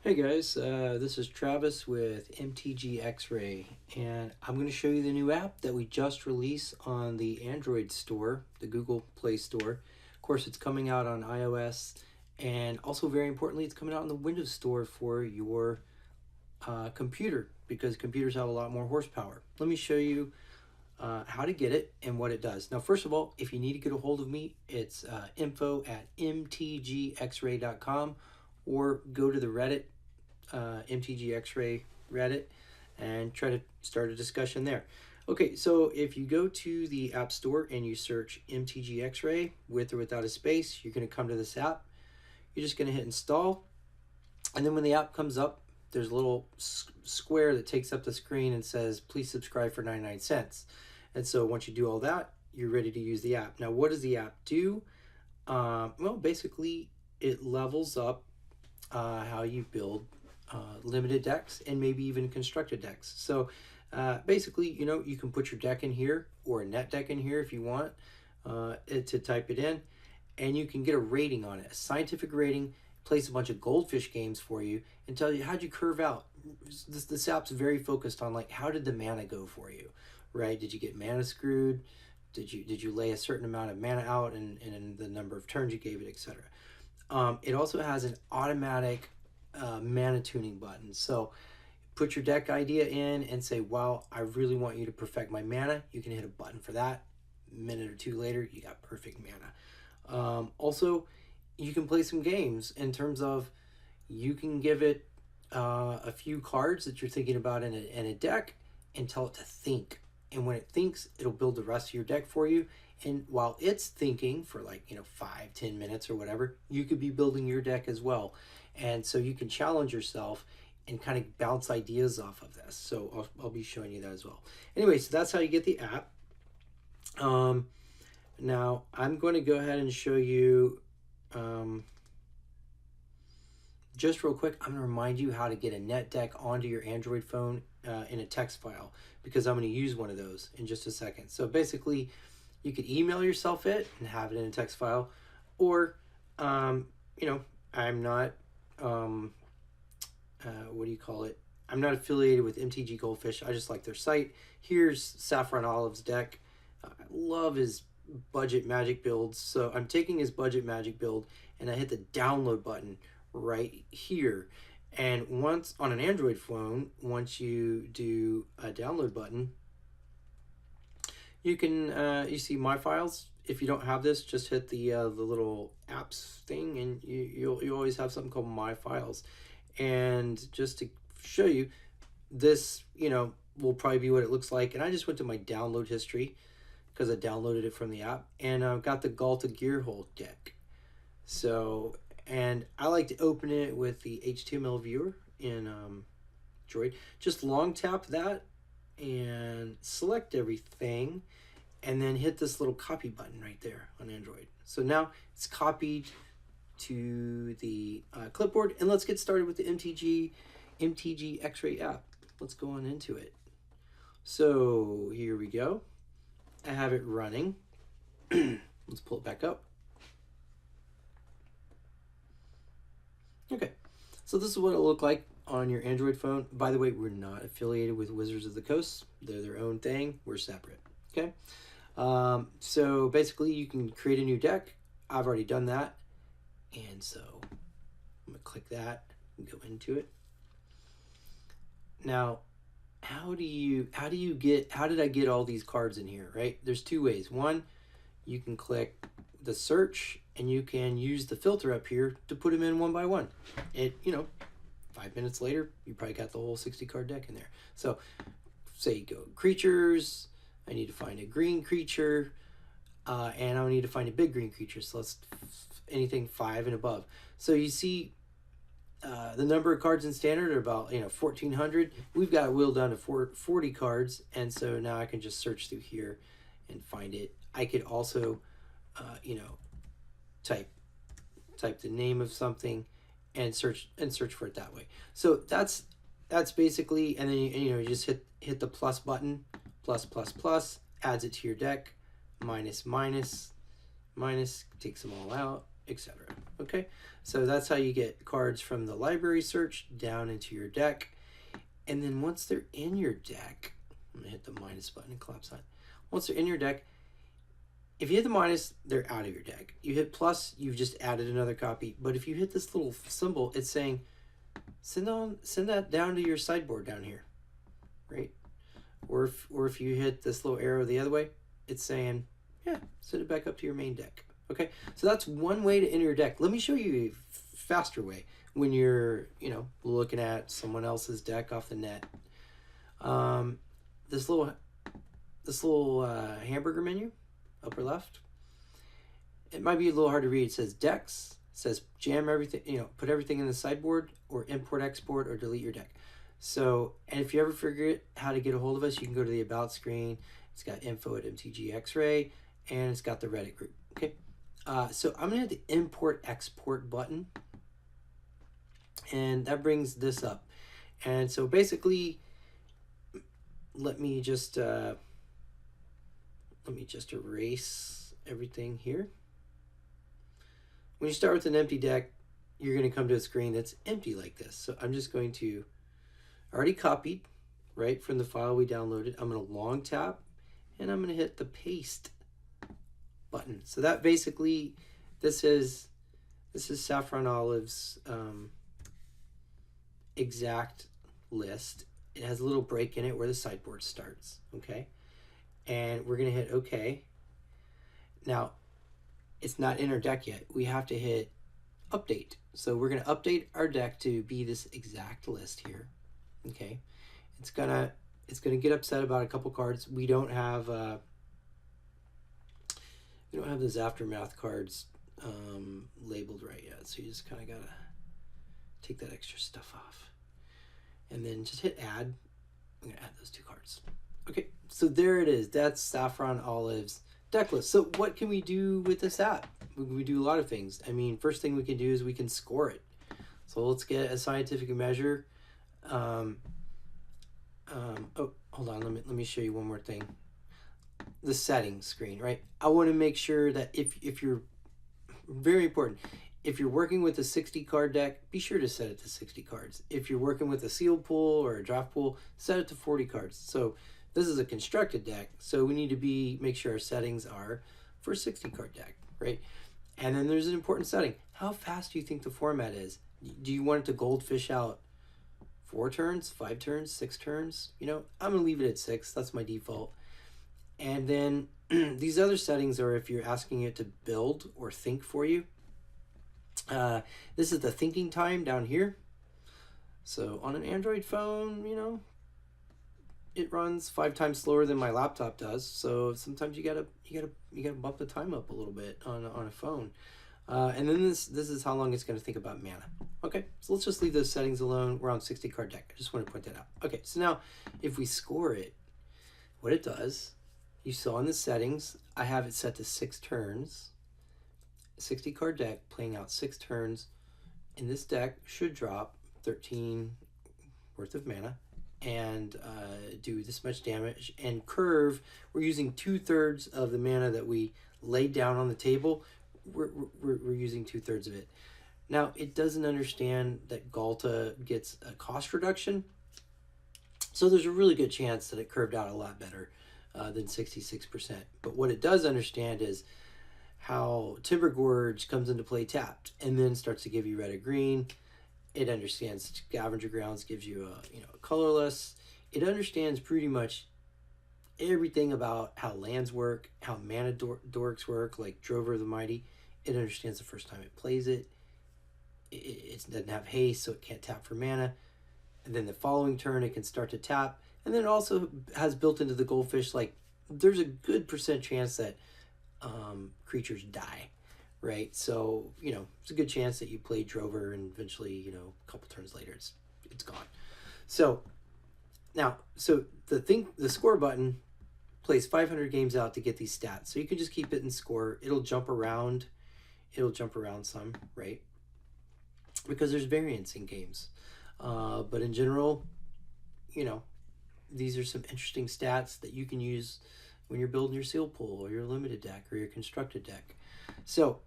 Hey guys, this is Travis with MTG XRay, and I'm going to show you the new app that we just released on the Android store, the Google Play Store. Of course, it's coming out on iOS, and also very importantly, it's coming out on the Windows Store for your computer, because computers have a lot more horsepower. Let me show you how to get it and what it does. Now, first of all, if you need to get a hold of me, it's info@mtgxray.com, or go to the Reddit, MTG XRay Reddit, and try to start a discussion there. Okay, so if you go to the App Store and you search MTG XRay with or without a space, you're going to come to this app. You're just going to hit install, and then when the app comes up, there's a little square that takes up the screen and says, please subscribe for 99 cents. And so once you do all that, you're ready to use the app. Now, what does the app do? Well, basically, it levels up how you build limited decks and maybe even constructed decks. So basically, you can put your deck in here or a net deck in here if you want to type it in, and you can get a rating on it, a scientific rating, place a bunch of goldfish games for you, and tell you how'd you curve out. This app's very focused on, like, how did the mana go for you, right? Did you get mana screwed? Did you lay a certain amount of mana out and the number of turns you gave it, etc. It also has an automatic mana tuning button. So put your deck idea in and say, well, I really want you to perfect my mana. You can hit a button for that. A minute or two later, you got perfect mana. Also, you can play some games in terms of, you can give it a few cards that you're thinking about in a deck and tell it to think. And when it thinks, it'll build the rest of your deck for you. And while it's thinking for 5-10 minutes or whatever, you could be building your deck as well. And so you can challenge yourself and kind of bounce ideas off of this. So I'll be showing you that as well. Anyway, so that's how you get the app. Now I'm going to go ahead and show you, just real quick, I'm going to remind you how to get a net deck onto your Android phone in a text file, because I'm going to use one of those in just a second. So basically, you could email yourself it and have it in a text file, or, I'm not, what do you call it? I'm not affiliated with MTG Goldfish. I just like their site. Here's Saffron Olive's deck. I love his budget magic builds. So I'm taking his budget magic build and I hit the download button right here. And once on an Android phone, once you do a download button, you can you see my files. If you don't have this, just hit the little apps thing, and you always have something called my files. And just to show you, this will probably be what it looks like. And I just went to my download history because I downloaded it from the app, and I've got the Galta Gearhole deck. So, and I like to open it with the HTML viewer in Droid. Just long tap that and select everything, and then hit this little copy button right there on Android. So now it's copied to the clipboard, and let's get started with the MTG XRay app. Let's go on into it. So here we go. I have it running. Let's pull it back up. Okay, so this is what it'll look like on your Android phone. By the way, we're not affiliated with Wizards of the Coast. They're their own thing. We're separate. Okay, so basically you can create a new deck. I've already done that, and so I'm gonna click that and go into it. Now, how did I get all these cards in here, right? There's two ways. One, you can click the search and you can use the filter up here to put them in one by one. 5 minutes later, you probably got the whole 60 card deck in there. So say you go creatures, I need to find a green creature, and I need to find a big green creature. So let's anything 5 and above. So you see the number of cards in standard are about 1,400. We've got it whittled down to 40 cards, and so now I can just search through here and find it. I could also type the name of something and search for it that way. So that's basically, and then you just hit the plus button, plus, adds it to your deck, minus, takes them all out, etc. Okay, so that's how you get cards from the library search down into your deck. And then once they're in your deck, I'm gonna hit the minus button and collapse that. Once they're in your deck, if you hit the minus, they're out of your deck. You hit plus, you've just added another copy. But if you hit this little symbol, it's saying send that down to your sideboard down here, right? Or if you hit this little arrow the other way, it's saying, yeah, send it back up to your main deck. Okay, so that's one way to enter your deck. Let me show you a faster way when you're, looking at someone else's deck off the net. This little hamburger menu, upper left. It might be a little hard to read. It says decks. It says jam everything, put everything in the sideboard, or import, export, or delete your deck. So, and if you ever forget how to get a hold of us, you can go to the About screen. It's got info at MTG XRay, and it's got the Reddit group. Okay, so I'm going to hit the Import Export button, and that brings this up. And so basically, let me just erase everything here. When you start with an empty deck, you're going to come to a screen that's empty like this. So I'm just going to, already copied, right, from the file we downloaded. I'm going to long tap, and I'm going to hit the paste button. So that basically, this is Saffron Olive's exact list. It has a little break in it where the sideboard starts, okay? And we're going to hit OK. Now, it's not in our deck yet. We have to hit update. So we're going to update our deck to be this exact list here. Okay. It's gonna get upset about a couple cards. We don't have those aftermath cards labeled right yet. So you just kind of gotta take that extra stuff off. And then just hit add. I'm gonna add those two cards. Okay, so there it is. That's Saffron Olive's deck list. So what can we do with this app? We do a lot of things. I mean, first thing we can do is we can score it. So let's get a scientific measure. Oh, hold on. Let me show you one more thing. The settings screen, right? I want to make sure that if you're, very important, if you're working with a 60 card deck, be sure to set it to 60 cards. If you're working with a sealed pool or a draft pool, set it to 40 cards. So this is a constructed deck, so we need to make sure our settings are for a 60 card deck, right? And then there's an important setting. How fast do you think the format is? Do you want it to goldfish out 4 turns, 5 turns, 6 turns? I'm gonna leave it at 6. That's my default. And then these other settings are if you're asking it to build or think for you. This is the thinking time down here. So on an Android phone, it runs 5 times slower than my laptop does. So sometimes you gotta bump the time up a little bit on a phone. And then this is how long it's going to think about mana. Okay, so let's just leave those settings alone. We're on 60 card deck. I just want to point that out. Okay, so now if we score it, what it does, you saw in the settings, I have it set to 6 turns. 60 card deck playing out 6 turns. In this deck should drop 13 worth of mana and do this much damage. And curve, we're using 2/3 of the mana that we laid down on the table. We're using 2/3 of it. Now, it doesn't understand that Galta gets a cost reduction. So there's a really good chance that it curved out a lot better than 66%. But what it does understand is how Timber Gorge comes into play tapped and then starts to give you red or green. It understands Scavenger Grounds gives you a colorless. It understands pretty much everything about how lands work, how mana dorks work, like Drover of the Mighty. It understands the first time it plays it. It doesn't have haste, so it can't tap for mana. And then the following turn, it can start to tap. And then it also has built into the Goldfish, like, there's a good % chance that creatures die, right? So, it's a good chance that you play Drover and eventually, a couple turns later, it's gone. So, now, the score button plays 500 games out to get these stats. So you can just keep it in score. It'll jump around some, right? Because there's variance in games. But in general, these are some interesting stats that you can use when you're building your seal pool or your limited deck or your constructed deck. So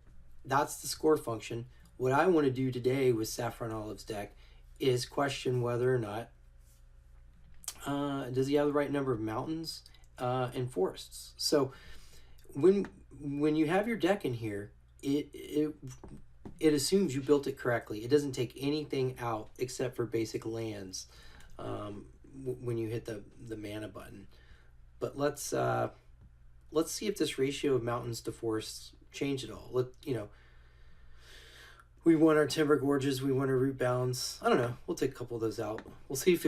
that's the score function. What I want to do today with Saffron Olive's deck is question whether or not does he have the right number of mountains and forests. So when you have your deck in here, it assumes you built it correctly. It doesn't take anything out except for basic lands when you hit the mana button. But let's see if this ratio of mountains to forests changed at all. We want our timber gorges, we want our root bounds. I don't know. We'll take a couple of those out. We'll see if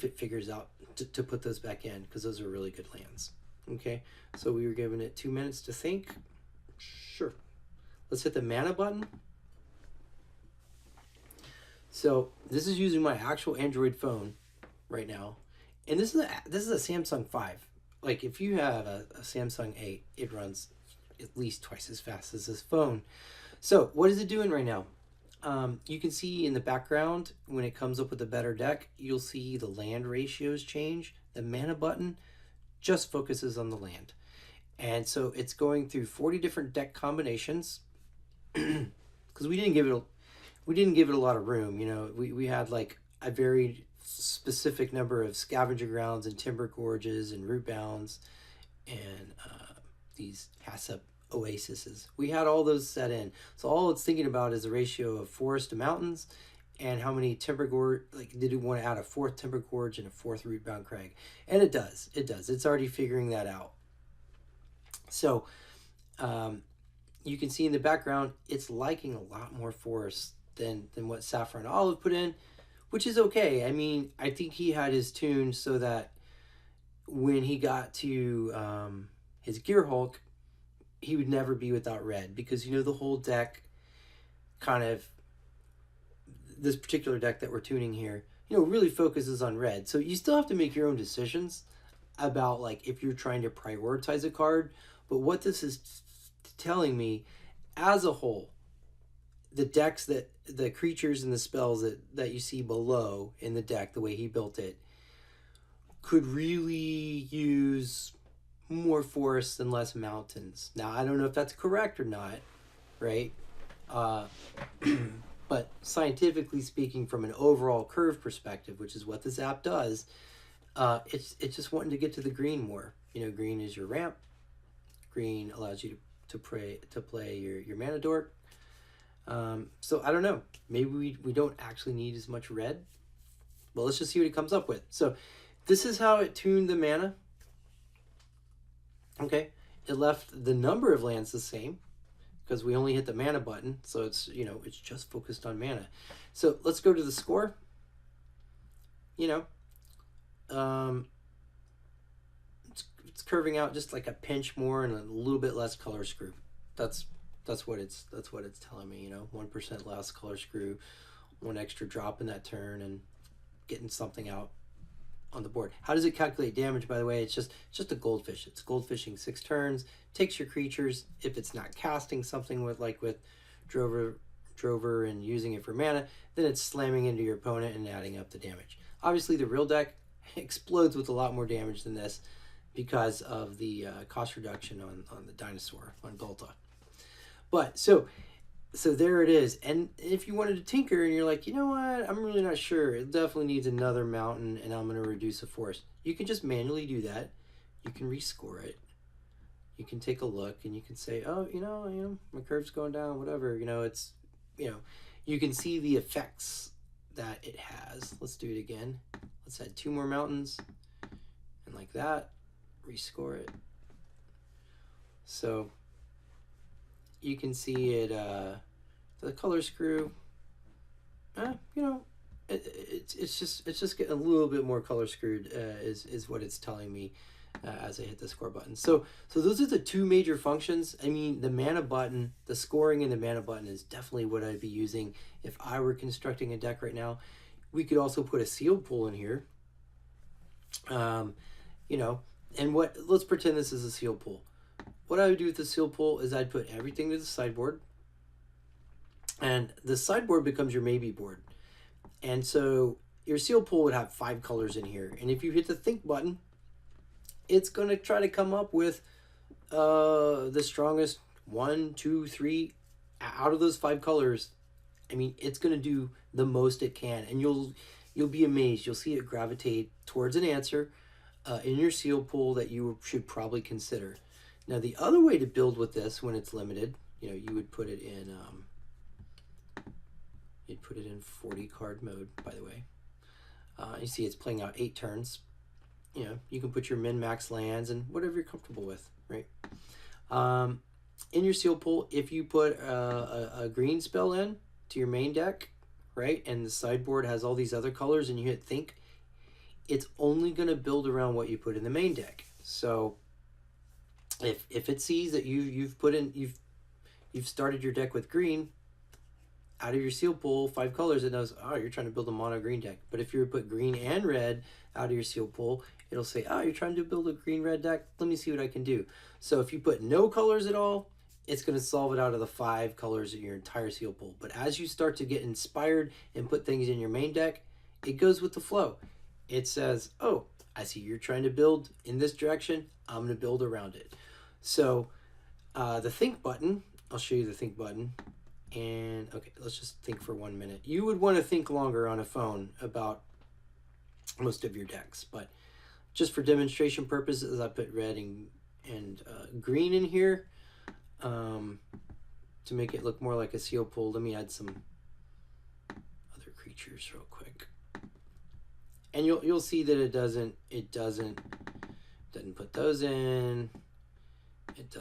it figures out to put those back in, because those are really good lands. Okay, so we were giving it 2 minutes to think. Sure. Let's hit the mana button. So this is using my actual Android phone right now, and this is a Samsung 5. Like, if you have a Samsung 8, it runs at least twice as fast as this phone. So what is it doing right now? You can see in the background, when it comes up with a better deck, you'll see the land ratios change. The mana button just focuses on the land. And so it's going through 40 different deck combinations, because we didn't give it a lot of room. You know, we had like a very specific number of scavenger grounds and timber gorges and root bounds and these HACCP oases. We had all those set in. So all it's thinking about is the ratio of forest to mountains and how many timber gorge, like, did it want to add a 4th timber gorge and a 4th root bound crag? And it does. It's already figuring that out. So you can see in the background, it's liking a lot more forest than what Saffron Olive put in, which is okay. I mean, I think he had his tune so that when he got to his Gear Hulk, he would never be without red, because, you know, the whole deck kind of, this particular deck that we're tuning here, you know, really focuses on red. So you still have to make your own decisions about, like, if you're trying to prioritize a card. But what this is telling me, as a whole, the decks the creatures and the spells that you see below in the deck, the way he built it, could really use more forests and less mountains. Now, I don't know if that's correct or not, right? But scientifically speaking, from an overall curve perspective, which is what this app does, it's just wanting to get to the green more. You know, green is your ramp. Green allows you to play your mana dork. So I don't know. Maybe we don't actually need as much red. Well, let's just see what it comes up with. So this is how it tuned the mana. Okay, it left the number of lands the same, because we only hit the mana button, so it's, you know, it's just focused on mana. So let's go to the score. You know, it's curving out just like a pinch more and a little bit less color screw. That's what it's telling me. You know, 1% less color screw, 1 extra drop in that turn, and getting something out on the board. How does it calculate damage, by the way? It's just a goldfish. It's goldfishing 6 turns, takes your creatures. If it's not casting something with Drover and using it for mana, then it's slamming into your opponent and adding up the damage. Obviously, the real deck explodes with a lot more damage than this because of the cost reduction on the dinosaur, on Gulta. But so there it is. And if you wanted to tinker and you're like, you know what, I'm really not sure, it definitely needs another mountain and I'm going to reduce a forest, you can just manually do that. You can rescore it. You can take a look and you can say, oh, you know, my curve's going down, whatever. You know, it's, you know, you can see the effects that it has. Let's do it again. Let's add 2 more mountains, and like that, rescore it. So you can see it, the color screw, you know, it's just getting a little bit more color screwed, is what it's telling me as I hit the score button. So those are the 2 major functions. I mean, the mana button, the scoring in the mana button is definitely what I'd be using if I were constructing a deck right now. We could also put a seal pool in here, you know, and let's pretend this is a seal pool. What I would do with the seal pool is I'd put everything to the sideboard, and the sideboard becomes your maybe board. And so your seal pool would have 5 colors in here. And if you hit the think button, it's going to try to come up with the strongest 1, 2, 3 out of those 5 colors I mean, it's going to do the most it can, and you'll be amazed. You'll see it gravitate towards an answer in your seal pool that you should probably consider. Now, the other way to build with this when it's limited, you would put it in you'd put it in 40 card mode, by the way. You see it's playing out 8 turns. You can put your min-max lands and whatever you're comfortable with, right? In your seal pool, if you put a green spell in to your main deck, right, and the sideboard has all these other colors and you hit think, it's only going to build around what you put in the main deck. So if it sees that you've started your deck with green, out of your seal pool 5 colors, it knows, oh, you're trying to build a mono green deck. But if you put green and red out of your seal pool, it'll say, oh, you're trying to build a green red deck, let me see what I can do. So if you put no colors at all, it's going to solve it out of the 5 colors in your entire seal pool. But as you start to get inspired and put things in your main deck, it goes with the flow. It says, oh, I see you're trying to build in this direction, I'm going to build around it. So the think button, I'll show you the think button. And okay, let's just think for 1 minute. You would want to think longer on a phone about most of your decks, but just for demonstration purposes, I put red and green in here to make it look more like a seal pool. Let me add some other creatures real quick, and you'll see that it doesn't put those in. It's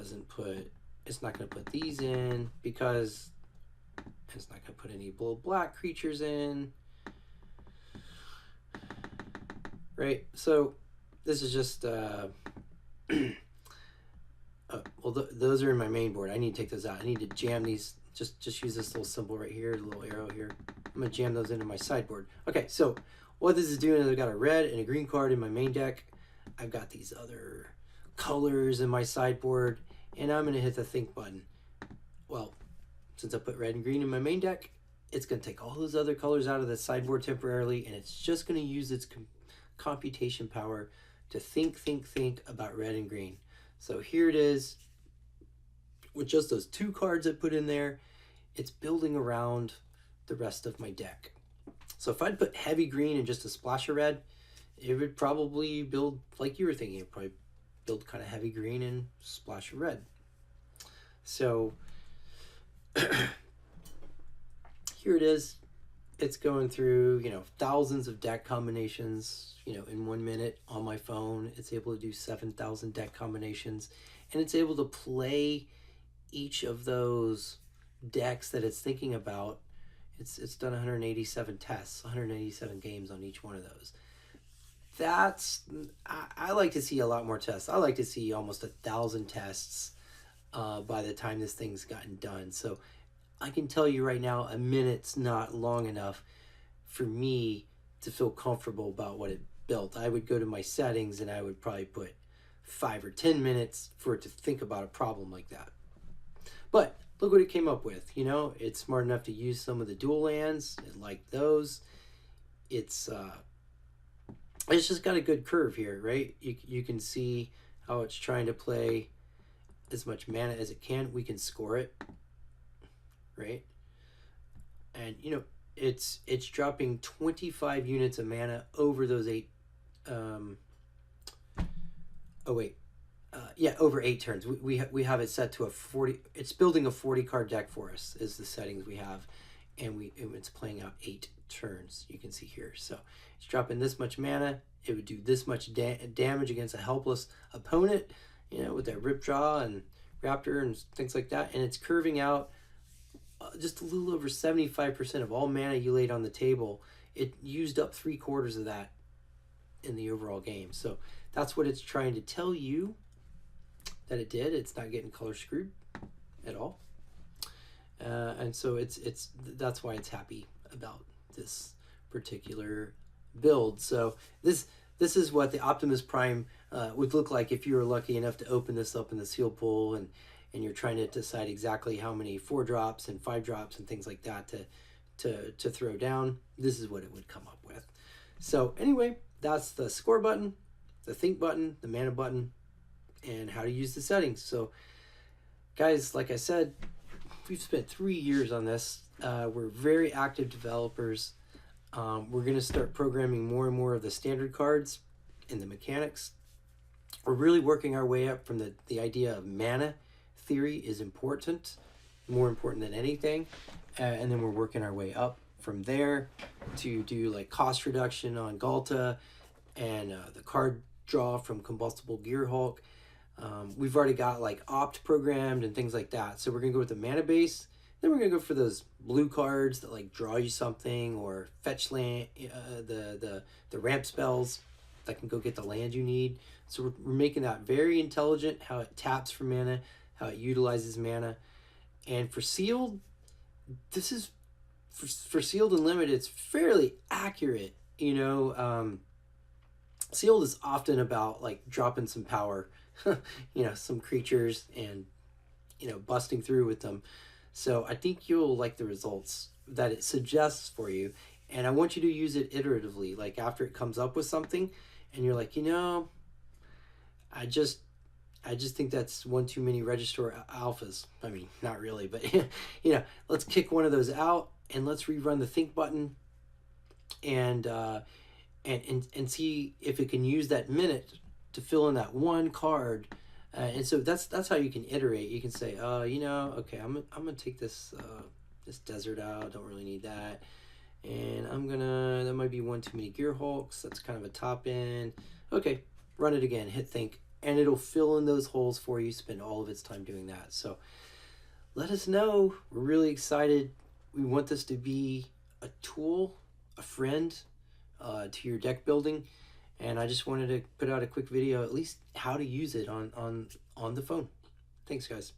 not going to put these in because it's not going to put any black creatures in, right? So this is just those are in my main board. I need to take those out. I need to jam these. Just use this little symbol right here, the little arrow here. I'm going to jam those into my sideboard. Okay, so what this is doing is I've got a red and a green card in my main deck. I've got these other colors in my sideboard, and I'm going to hit the think button. Well, since I put red and green in my main deck, it's going to take all those other colors out of the sideboard temporarily, and it's just going to use its computation power to think about red and green. So here it is, with just those 2 cards I put in there, it's building around the rest of my deck. So if I'd put heavy green and just a splash of red, it would probably build like you were thinking. It would probably build kind of heavy green and splash of red. So here it is. It's going through, thousands of deck combinations, in 1 minute on my phone. It's able to do 7,000 deck combinations, and it's able to play each of those decks that it's thinking about. It's done 187 tests, 187 games on each one of those. I like to see a lot more tests. I like to see almost 1,000 tests by the time this thing's gotten done. So I can tell you right now, a minute's not long enough for me to feel comfortable about what it built. I would go to my settings and I would probably put 5 or 10 minutes for it to think about a problem like that. But look what it came up with. It's smart enough to use some of the dual lands. It liked those. It's just got a good curve here, right? You can see how it's trying to play as much mana as it can. We can score it, right? And it's dropping 25 units of mana over those 8 over 8 turns. We have it set to a 40. It's building a 40 card deck for us is the settings we have, and it's playing out 8 turns. You can see here. So it's dropping this much mana. It would do this much damage against a helpless opponent, with that Ripjaw and Raptor and things like that. And it's curving out just a little over 75% of all mana you laid on the table. It used up 3/4 of that in the overall game. So that's what it's trying to tell you that it did. It's not getting color screwed at all. And so that's why it's happy about this particular build. So this is what the Optimus Prime would look like if you were lucky enough to open this up in the seal pool and you're trying to decide exactly how many 4-drops and 5-drops and things like that to throw down. This is what it would come up with. So anyway, that's the score button, the think button, the mana button, and how to use the settings. So guys, like I said, we've spent 3 years on this. We're very active developers. We're going to start programming more and more of the standard cards and the mechanics. We're really working our way up from the idea of mana theory is important, more important than anything. And then we're working our way up from there to do like cost reduction on Galta and the card draw from Combustible Gearhulk. We've already got like opt programmed and things like that. So we're going to go with the mana base. Then we're going to go for those blue cards that like draw you something, or fetch land, the ramp spells that can go get the land you need. So we're making that very intelligent, how it taps for mana, how it utilizes mana. And for sealed, this is for sealed and limited, it's fairly accurate. Sealed is often about like dropping some power, some creatures, and busting through with them. So I think you'll like the results that it suggests for you. And I want you to use it iteratively. Like after it comes up with something and you're like, I just think that's one too many register alphas. I mean, not really, but let's kick one of those out and let's rerun the think button and see if it can use that minute to fill in that one card. And so that's how you can iterate. You can say, okay, I'm gonna take this this desert out. Don't really need that, and that might be one too many Gearhulks. That's kind of a top end. Okay, run it again. Hit think, and it'll fill in those holes for you. Spend all of its time doing that. So let us know. We're really excited. We want this to be a tool, a friend to your deck building. And I just wanted to put out a quick video, at least how to use it on the phone. Thanks, guys.